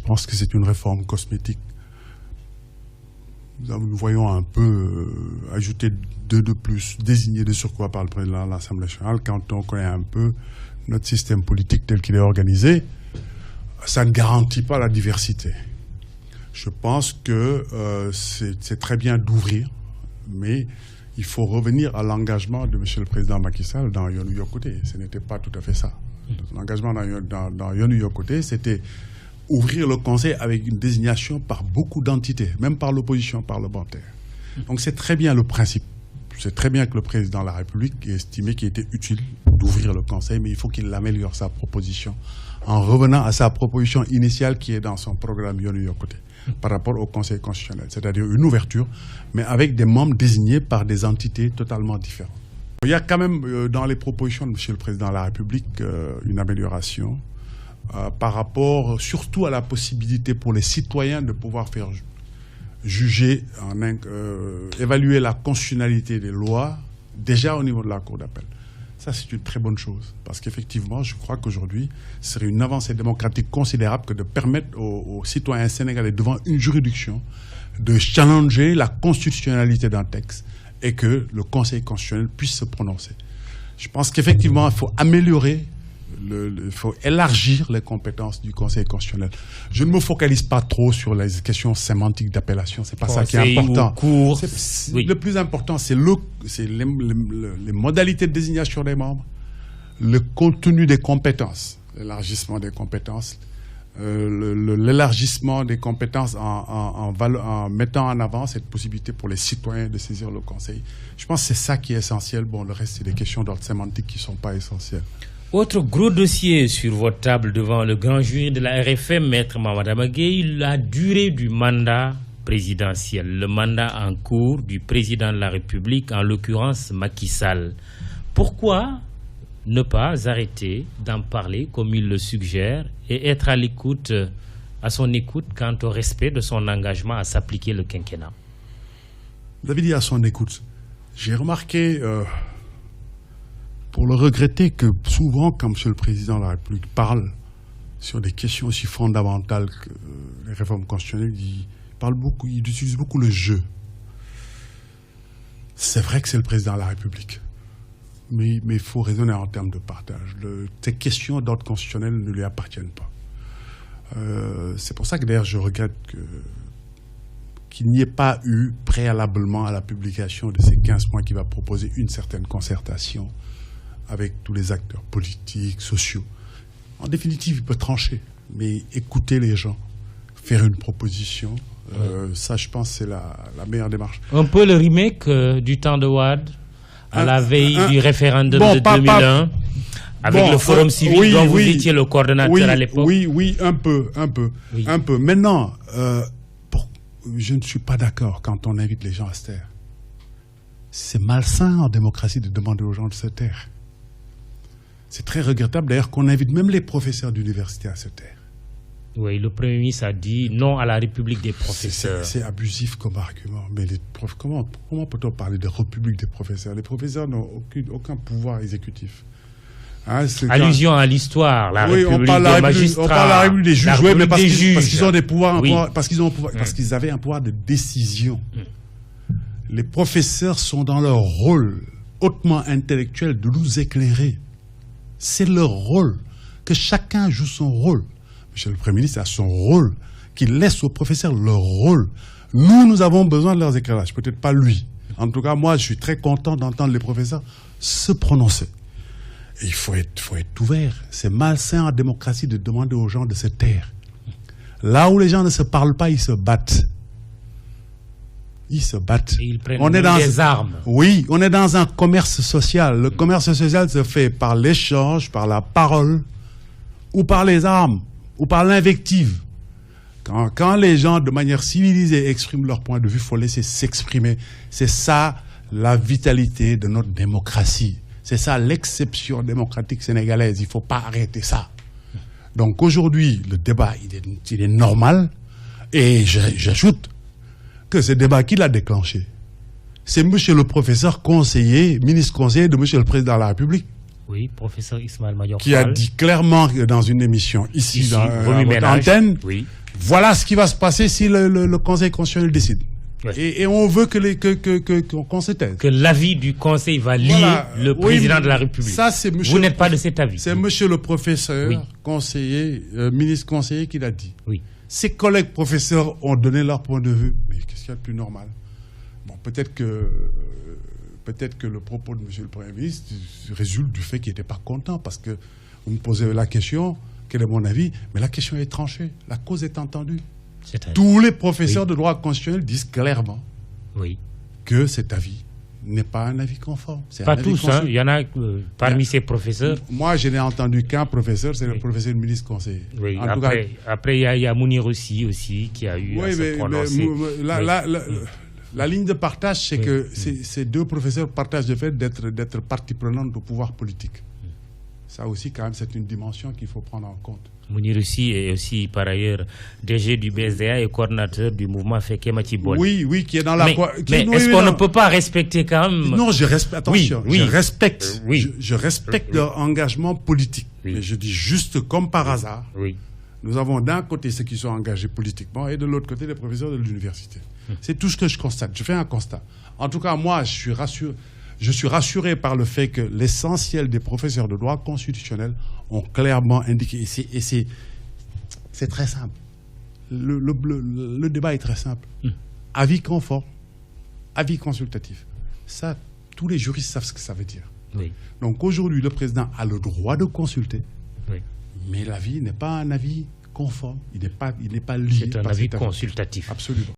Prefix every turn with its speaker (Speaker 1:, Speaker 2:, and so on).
Speaker 1: pense que c'est une réforme cosmétique. Nous voyons un peu ajouter deux de plus, désigner de surcroît par le président de l'Assemblée nationale, quand on connaît un peu notre système politique tel qu'il est organisé, ça ne garantit pas la diversité. Je pense que c'est très bien d'ouvrir, mais il faut revenir à l'engagement de M. le Président Macky Sall dans Yoonu Yokkute. Ce n'était pas tout à fait ça. L'engagement dans Yoonu Yokkute, c'était ouvrir le Conseil avec une désignation par beaucoup d'entités, même par l'opposition parlementaire. Donc c'est très bien le principe. C'est très bien que le Président de la République ait estimé qu'il était utile d'ouvrir le Conseil, mais il faut qu'il améliore sa proposition en revenant à sa proposition initiale qui est dans son programme Yoonu Yokkute par rapport au Conseil constitutionnel, c'est-à-dire une ouverture, mais avec des membres désignés par des entités totalement différentes. Il y a quand même dans les propositions de M. le Président de la République une amélioration par rapport surtout à la possibilité pour les citoyens de pouvoir faire juger, évaluer la constitutionnalité des lois déjà au niveau de la Cour d'appel. Ça, c'est une très bonne chose, parce qu'effectivement, je crois qu'aujourd'hui, ce serait une avancée démocratique considérable que de permettre aux citoyens sénégalais devant une juridiction de challenger la constitutionnalité d'un texte et que le Conseil constitutionnel puisse se prononcer. Je pense qu'effectivement, il faut améliorer, il faut élargir les compétences du Conseil constitutionnel. Je ne me focalise pas trop sur les questions sémantiques d'appellation, c'est pas ça qui est important. Oui. Le plus important, c'est les modalités de désignation des membres, le contenu des compétences, l'élargissement des compétences, l'élargissement des compétences en mettant en avant cette possibilité pour les citoyens de saisir le Conseil. Je pense que c'est ça qui est essentiel. Bon, le reste, c'est des questions d'ordre sémantique qui ne sont pas essentielles.
Speaker 2: Autre gros dossier sur votre table devant le grand jury de la RFM, Maître Mamadou Gueye, la durée du mandat présidentiel, le mandat en cours du président de la République, en l'occurrence Macky Sall. Pourquoi ne pas arrêter d'en parler comme il le suggère et être à son écoute quant au respect de son engagement à s'appliquer le quinquennat?
Speaker 1: Vous avez dit à son écoute. J'ai remarqué... pour le regretter que souvent, quand M. le Président de la République parle sur des questions aussi fondamentales que les réformes constitutionnelles, il utilise beaucoup le jeu. C'est vrai que c'est le Président de la République, mais il faut raisonner en termes de partage. Ces questions d'ordre constitutionnel ne lui appartiennent pas. C'est pour ça que d'ailleurs je regrette qu'il n'y ait pas eu préalablement à la publication de ces 15 points qui va proposer une certaine concertation avec tous les acteurs politiques, sociaux. En définitive, il peut trancher, mais écouter les gens, faire une proposition, ça, je pense, c'est la meilleure démarche.
Speaker 2: Un peu le remake du temps de Wade, à la veille du référendum de 2001, avec le Forum civique dont vous étiez le coordonnateur à l'époque.
Speaker 1: Oui, un peu. Maintenant, je ne suis pas d'accord quand on invite les gens à se taire. C'est malsain en démocratie de demander aux gens de se taire. C'est très regrettable d'ailleurs qu'on invite même les professeurs d'université à se taire.
Speaker 2: Oui, le Premier ministre a dit non à la République des professeurs.
Speaker 1: C'est abusif comme argument. Mais comment peut-on parler de République des professeurs? Les professeurs n'ont aucun pouvoir exécutif.
Speaker 2: Allusion à l'histoire, la République des magistrats.
Speaker 1: On parle de la République des juges, oui, mais parce qu'ils ont des pouvoirs, parce qu'ils avaient un pouvoir de décision. Les professeurs sont dans leur rôle hautement intellectuel de nous éclairer. C'est leur rôle. Que chacun joue son rôle. Monsieur le Premier ministre a son rôle, qu'il laisse aux professeurs leur rôle. Nous avons besoin de leurs éclairages, peut-être pas lui. En tout cas, moi, je suis très content d'entendre les professeurs se prononcer. Et il faut être ouvert. C'est malsain en démocratie de demander aux gens de se taire. Là où les gens ne se parlent pas, ils se battent. Ils se battent.
Speaker 2: Et ils prennent des armes.
Speaker 1: Oui, on est dans un commerce social. Le commerce social se fait par l'échange, par la parole, ou par les armes, ou par l'invective. Quand les gens, de manière civilisée, expriment leur point de vue, il faut laisser s'exprimer. C'est ça, la vitalité de notre démocratie. C'est ça, l'exception démocratique sénégalaise. Il ne faut pas arrêter ça. Donc aujourd'hui, le débat, il est normal. Et j'ajoute que ce débat, qui l'a déclenché? C'est monsieur le professeur conseiller, ministre conseiller de monsieur le président de la République.
Speaker 2: Oui, professeur Ismaël Madior Fall.
Speaker 1: Qui a dit clairement dans une émission ici dans votre antenne, Voilà ce qui va se passer si le Conseil constitutionnel décide.
Speaker 2: Ouais.
Speaker 1: Et on veut qu'on se taise.
Speaker 2: Que l'avis du Conseil va lier le président de la République.
Speaker 1: Ça, c'est
Speaker 2: Vous n'êtes pas de cet avis.
Speaker 1: C'est monsieur le professeur, conseiller, ministre conseiller qui l'a dit.
Speaker 2: Oui.
Speaker 1: Ses collègues professeurs ont donné leur point de vue. Mais qu'est-ce qu'il y a de plus normal? Bon, peut-être que le propos de monsieur le Premier ministre résulte du fait qu'il n'était pas content, parce que vous me posez la question, quel est mon avis? Mais la question est tranchée, la cause est entendue. Tous les professeurs de droit constitutionnel disent clairement que cet avis n'est pas un avis conforme.
Speaker 2: Pas tous, hein. Il y en a parmi ces professeurs.
Speaker 1: Moi, je n'ai entendu qu'un professeur, c'est le professeur de ministre conseiller.
Speaker 2: Oui. Après, il y a Mounir aussi qui a eu à se prononcer.
Speaker 1: La ligne de partage, c'est que ces deux professeurs partagent le fait d'être partie prenante au pouvoir politique. Ça aussi, quand même, c'est une dimension qu'il faut prendre en compte.
Speaker 2: Mounir est aussi, par ailleurs, DG du BSDA et coordinateur du mouvement Feke Matibol.
Speaker 1: Oui, qui est dans la...
Speaker 2: Mais est-ce qu'on ne peut pas respecter quand même...
Speaker 1: Non, je respecte, attention,
Speaker 2: je
Speaker 1: respecte. Je respecte leur engagement politique. Mais je dis juste comme par hasard, nous avons d'un côté ceux qui sont engagés politiquement et de l'autre côté les professeurs de l'université. C'est tout ce que je constate. Je fais un constat. En tout cas, moi, je suis rassuré par le fait que l'essentiel des professeurs de droit constitutionnel ont clairement indiqué, et c'est très simple. Le débat est très simple. Avis conforme, avis consultatif. Ça, tous les juristes savent ce que ça veut dire. Donc aujourd'hui, le président a le droit de consulter, mais l'avis n'est pas un avis conforme. Il n'est pas lié.
Speaker 2: C'est un avis consultatif.
Speaker 1: Absolument.